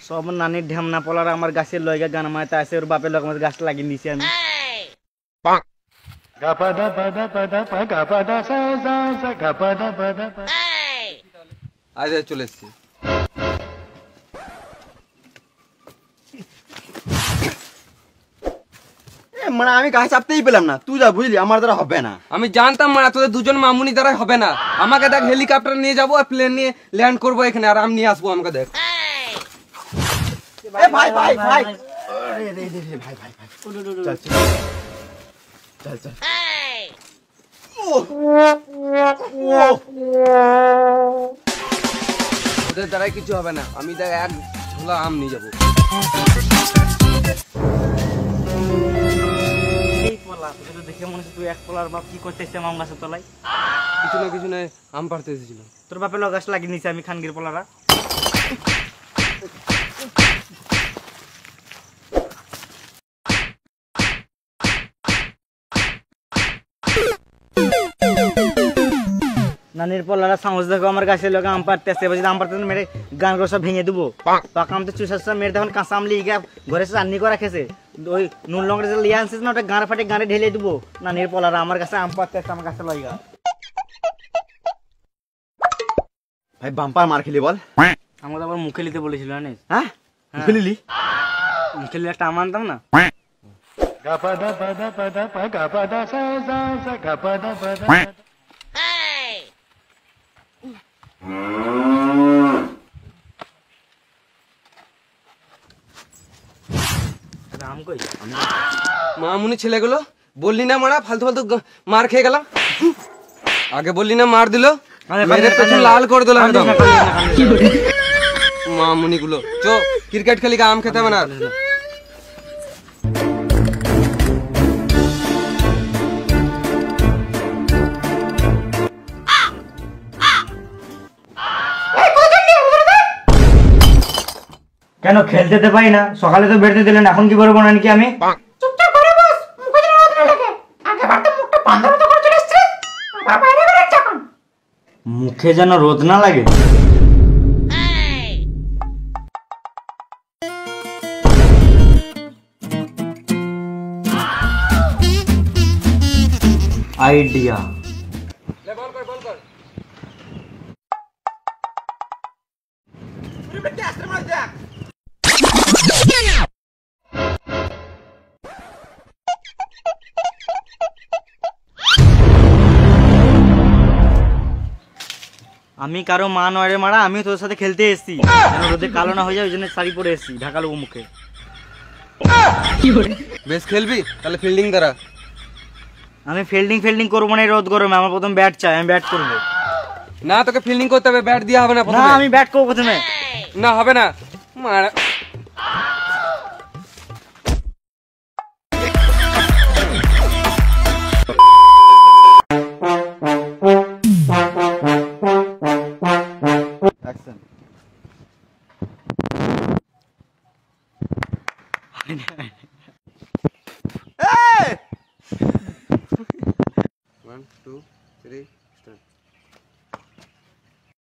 সব নানির ঢেমনা পলার আমার গাছের লয়গা গান মাইতে আছে ওর বাপের লোক আমার গাছটা লাগিয়ে দিয়েছি আমি আজ চলে এসছি মানে আমি গাছ চাপতেই পেলাম না তুই যা বুঝলি আমার দ্বারা হবে না আমি জানতাম মানে তোদের দুজন মামুনি দ্বারা হবে না আমাকে দেখ হেলিকপ্টার নিয়ে যাবো আর প্লেন নিয়ে ল্যান্ড করবো এখানে আর আমি নিয়ে আসবো আমাকে দেখ ভাই ভাই ভাই ওদের দ্বারাই কিছু হবে না আমি দেখ এক ঝোলা আম নিয়ে যাবো দেখে মনে হচ্ছে তুই এক পলার বাপ কি করতেছে আম গাছের তলায় কিছু না আম পাড়তে এসেছিল তোর বাপের লোক গাছ লাগিয়ে নিয়েছি আমি খানগির পলারা নানির পলারা সাহস দেখো আমার গাছের লোক আম পাড়তে আসছে আম পাড়তে মেরে গান করে সব ভেঙে দেবো পাকা আম তো চুষা মেরে তখন কাঁচা আম লিয়ে ঘরে চাটনি করে রেখেছে ওই নুন লঙ্কা যে লিয়ে আনছিস না ওটা গাঁড়ে ফাটে গাঁড়ে ঢেলে দেবো নানির পলারা আমার কাছে আম পাড়তে আসছে আমার কাছে লইগা ভাই বাম্পার মার খেলি বল আমাকে আবার মুখে নিতে বলেছিল জানিস হ্যাঁ মুখে নিলি মুখে নিলে একটা আম আনতাম না মামুনি ছেলেগুলো বললি না মারা ফালতু ফালতু মার খেয়ে গেলাম আগে বললি না মার দিল মেরে পেছন লাল করে দিল একদম মামুনি গুলো চো ক্রিকেট খেলি আম খেতে হবে না কেন খেলতে তো পাই না সকালে তো বেরোতে দিলেন এখন কি করবো নাকি আমি মুখে যেন রোদ না লাগে আইডিয়া আমি কারো মা নয় রে মারা আমি তোর সাথে খেলতে এসেছি রোদে কালো না হয়ে যায় ওই জন্য শাড়ি পরে এসেছি ঢাকা লোক মুখে বেশ খেলবি তাহলে ফিল্ডিং করা আমি ফিল্ডিং করবো না রোদ গরমে আমার প্রথম ব্যাট চাই আমি ব্যাট করবো না তোকে ফিল্ডিং করতে হবে ব্যাট দিয়ে হবে না না আমি ব্যাট করবো প্রথমে না হবে না মারা Hey! 1 2 3